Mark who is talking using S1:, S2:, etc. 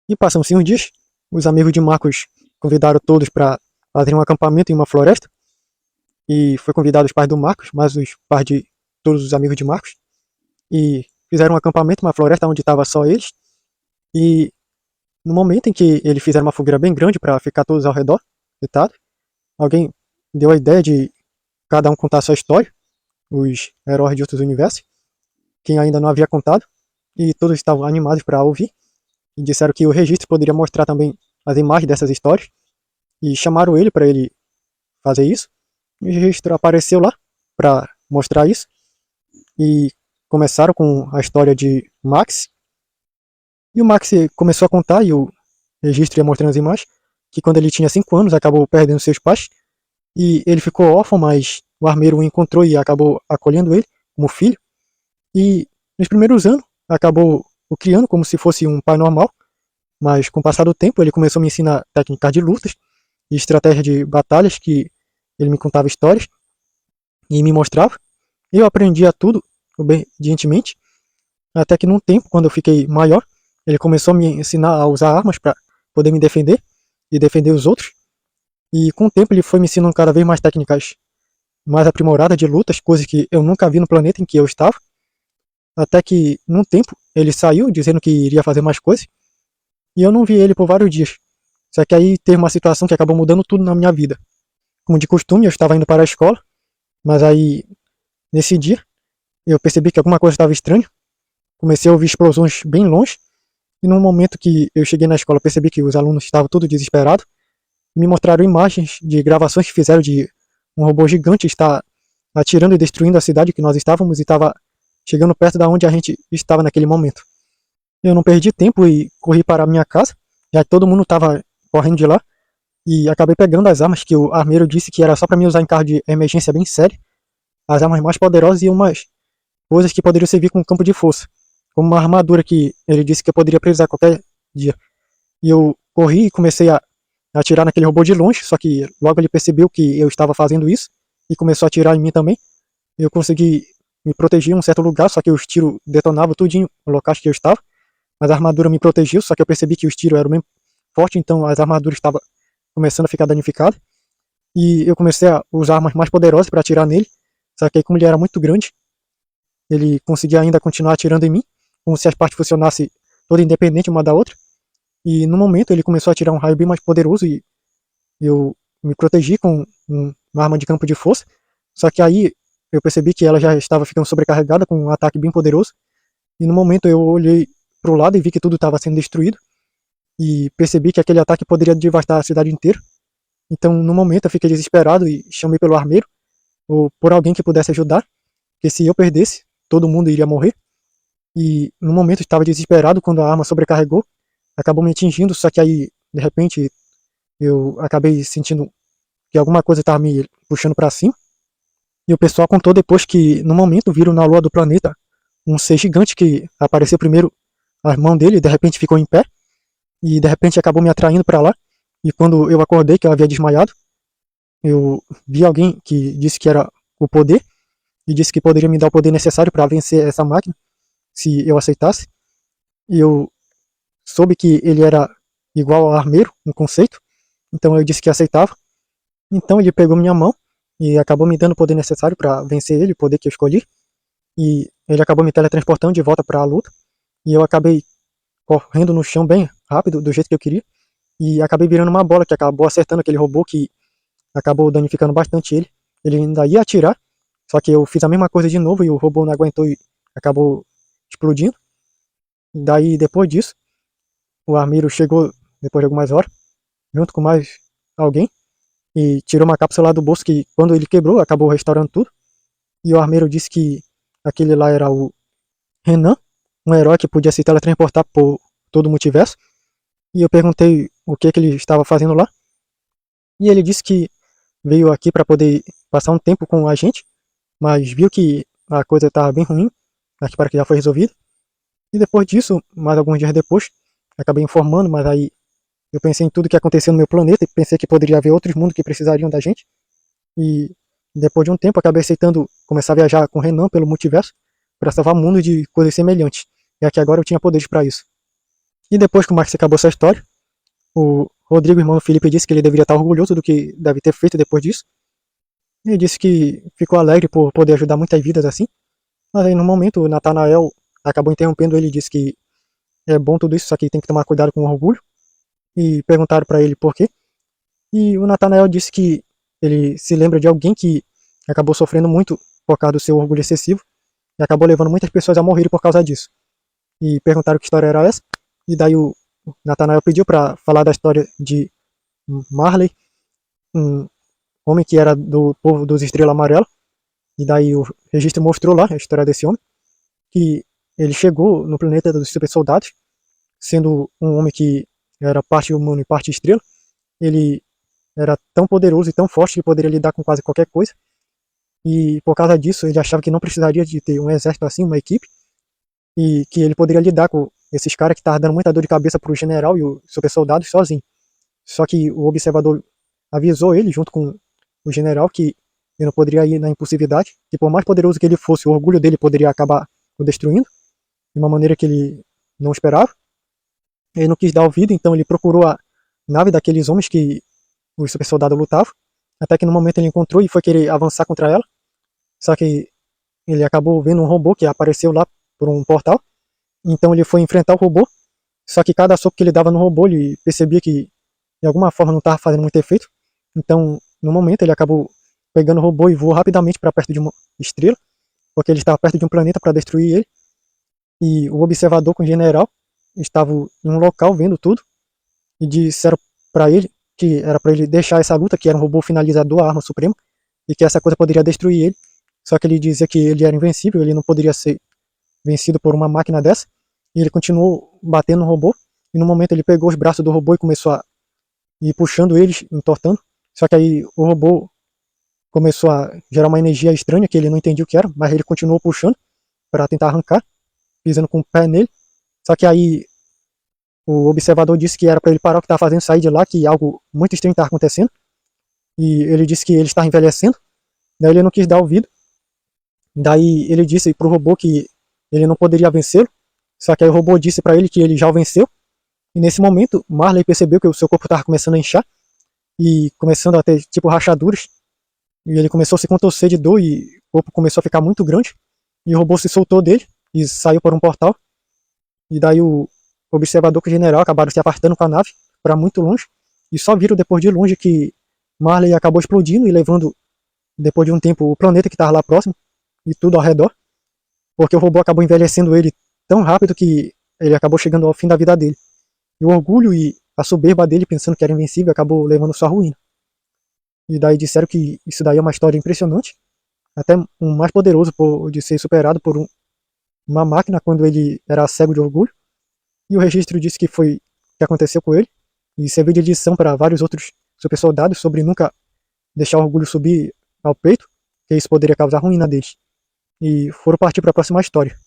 S1: E passam-se uns dias, os amigos de Marcos convidaram todos para fazer um acampamento em uma floresta. E foi convidado os pais do Marcos, mais os pais de todos os amigos de Marcos. E fizeram um acampamento, uma floresta onde estava só eles. E no momento em que eles fizeram uma fogueira bem grande para ficar todos ao redor, deitado, alguém deu a ideia de cada um contar a sua história, os heróis de outros universos, quem ainda não havia contado, e todos estavam animados para ouvir, e disseram que o registro poderia mostrar também as imagens dessas histórias, e chamaram ele para ele fazer isso. E o registro apareceu lá para mostrar isso, e começaram com a história de Max, e o Max começou a contar, e o registro ia mostrando as imagens, que quando ele tinha 5 anos acabou perdendo seus pais, e ele ficou órfão, mas o armeiro o encontrou e acabou acolhendo ele como filho. E nos primeiros anos acabou o criando como se fosse um pai normal, mas com o passar do tempo ele começou a me ensinar técnicas de lutas e estratégias de batalhas, que ele me contava histórias e me mostrava. Eu aprendia tudo obedientemente, até que num tempo, quando eu fiquei maior, ele começou a me ensinar a usar armas para poder me defender e defender os outros. E com o tempo ele foi me ensinando cada vez mais técnicas mais aprimoradas de lutas, coisas que eu nunca vi no planeta em que eu estava. Até que, num tempo, ele saiu dizendo que iria fazer mais coisas, e eu não vi ele por vários dias. Só que aí teve uma situação que acabou mudando tudo na minha vida. Como de costume, eu estava indo para a escola, mas aí, nesse dia, eu percebi que alguma coisa estava estranha. Comecei a ouvir explosões bem longe, e no momento que eu cheguei na escola, percebi que os alunos estavam todos desesperados, e me mostraram imagens de gravações que fizeram de um robô gigante estar atirando e destruindo a cidade que nós estávamos, e estava chegando perto da onde a gente estava naquele momento. Eu não perdi tempo e corri para a minha casa, já que todo mundo estava correndo de lá, e acabei pegando as armas que o armeiro disse que era só para mim usar em caso de emergência bem séria, as armas mais poderosas e umas coisas que poderiam servir como campo de força, como uma armadura que ele disse que eu poderia precisar qualquer dia. E eu corri e comecei a atirar naquele robô de longe, só que logo ele percebeu que eu estava fazendo isso e começou a atirar em mim também. Eu consegui me proteger em um certo lugar, só que os tiros detonavam tudinho no local que eu estava. Mas a armadura me protegeu, só que eu percebi que os tiros eram bem fortes, então as armaduras estavam começando a ficar danificadas. E eu comecei a usar armas mais poderosas para atirar nele, só que aí, como ele era muito grande, ele conseguia ainda continuar atirando em mim, como se as partes funcionassem toda independente uma da outra. E no momento ele começou a atirar um raio bem mais poderoso e eu me protegi com uma arma de campo de força, só que aí eu percebi que ela já estava ficando sobrecarregada com um ataque bem poderoso, e no momento eu olhei para o lado e vi que tudo estava sendo destruído, e percebi que aquele ataque poderia devastar a cidade inteira. Então no momento eu fiquei desesperado e chamei pelo armeiro, ou por alguém que pudesse ajudar, porque se eu perdesse, todo mundo iria morrer. E no momento eu estava desesperado quando a arma sobrecarregou, acabou me atingindo, só que aí de repente eu acabei sentindo que alguma coisa estava me puxando para cima. E o pessoal contou depois que, no momento, viram na lua do planeta um ser gigante que apareceu primeiro as mãos dele, e de repente ficou em pé, e de repente acabou me atraindo para lá. E quando eu acordei, que eu havia desmaiado, eu vi alguém que disse que era o poder, e disse que poderia me dar o poder necessário para vencer essa máquina, se eu aceitasse. E eu soube que ele era igual ao armeiro, um conceito, então eu disse que aceitava. Então ele pegou minha mão e acabou me dando o poder necessário para vencer ele, o poder que eu escolhi. E ele acabou me teletransportando de volta para a luta. E eu acabei correndo no chão bem rápido, do jeito que eu queria. E acabei virando uma bola que acabou acertando aquele robô, que acabou danificando bastante ele. Ele ainda ia atirar, só que eu fiz a mesma coisa de novo e o robô não aguentou e acabou explodindo. Daí, depois disso, o armeiro chegou, depois de algumas horas, junto com mais alguém, e tirou uma cápsula lá do bolso que, quando ele quebrou, acabou restaurando tudo. E o armeiro disse que aquele lá era o Renan, um herói que podia se teletransportar por todo o multiverso. E eu perguntei o que ele estava fazendo lá. E ele disse que veio aqui para poder passar um tempo com a gente, mas viu que a coisa estava bem ruim, aqui para que já foi resolvida. E depois disso, mais alguns dias depois, acabei informando, mas aí eu pensei em tudo que aconteceu no meu planeta e pensei que poderia haver outros mundos que precisariam da gente. E depois de um tempo, acabei aceitando começar a viajar com o Renan pelo multiverso para salvar o mundo de coisas semelhantes. E aqui agora eu tinha poderes para isso. E depois que o Marx acabou essa história, o Rodrigo, irmão do Felipe, disse que ele deveria estar orgulhoso do que deve ter feito depois disso. Ele disse que ficou alegre por poder ajudar muitas vidas assim. Mas aí no momento o Natanael acabou interrompendo ele e disse que é bom tudo isso, só que tem que tomar cuidado com o orgulho. E perguntaram para ele por quê. E o Natanael disse que ele se lembra de alguém que acabou sofrendo muito por causa do seu orgulho excessivo e acabou levando muitas pessoas a morrer por causa disso. E perguntaram que história era essa. E daí o Natanael pediu para falar da história de Marley, um homem que era do povo dos Estrela Amarela. E daí o registro mostrou lá a história desse homem, que ele chegou no planeta dos super soldados, sendo um homem que era parte humano e parte estrela. Ele era tão poderoso e tão forte que poderia lidar com quase qualquer coisa. E por causa disso, ele achava que não precisaria de ter um exército assim, uma equipe, e que ele poderia lidar com esses caras que estavam dando muita dor de cabeça pro general e os super soldados sozinho. Só que o observador avisou ele, junto com o general, que ele não poderia ir na impulsividade, que por mais poderoso que ele fosse, o orgulho dele poderia acabar o destruindo, de uma maneira que ele não esperava. Ele não quis dar ouvido, então ele procurou a nave daqueles homens que os super soldados lutavam, até que no momento ele encontrou e foi querer avançar contra ela, só que ele acabou vendo um robô que apareceu lá por um portal, então ele foi enfrentar o robô, só que cada soco que ele dava no robô, ele percebia que de alguma forma não estava fazendo muito efeito, então no momento ele acabou pegando o robô e voou rapidamente para perto de uma estrela, porque ele estava perto de um planeta para destruir ele, e o observador com o general estavam em um local vendo tudo, e disseram para ele que era para ele deixar essa luta, que era um robô finalizador, a arma suprema, e que essa coisa poderia destruir ele, só que ele dizia que ele era invencível, ele não poderia ser vencido por uma máquina dessa, e ele continuou batendo no robô, e no momento ele pegou os braços do robô e começou a ir puxando eles, entortando, só que aí o robô começou a gerar uma energia estranha que ele não entendia o que era, mas ele continuou puxando para tentar arrancar, pisando com o pé nele, só que aí o observador disse que era para ele parar o que estava fazendo, sair de lá, que algo muito estranho estava acontecendo, e ele disse que ele estava envelhecendo, daí ele não quis dar ouvido, daí ele disse pro robô que ele não poderia vencê-lo, só que aí o robô disse para ele que ele já o venceu, e nesse momento Marley percebeu que o seu corpo estava começando a inchar, e começando a ter tipo rachaduras, e ele começou a se contorcer de dor, e o corpo começou a ficar muito grande, e o robô se soltou dele, e saiu por um portal, e daí o observador com o general acabaram se afastando com a nave para muito longe, e só viram depois de longe que Marley acabou explodindo e levando, depois de um tempo, o planeta que estava lá próximo, e tudo ao redor, porque o robô acabou envelhecendo ele tão rápido que ele acabou chegando ao fim da vida dele. E o orgulho e a soberba dele, pensando que era invencível, acabou levando sua ruína. E daí disseram que isso daí é uma história impressionante, até um mais poderoso de ser superado por uma máquina quando ele era cego de orgulho. E o registro disse que foi o que aconteceu com ele, e serviu de lição para vários outros super soldados sobre nunca deixar o orgulho subir ao peito, que isso poderia causar ruína deles. E foram partir para a próxima história.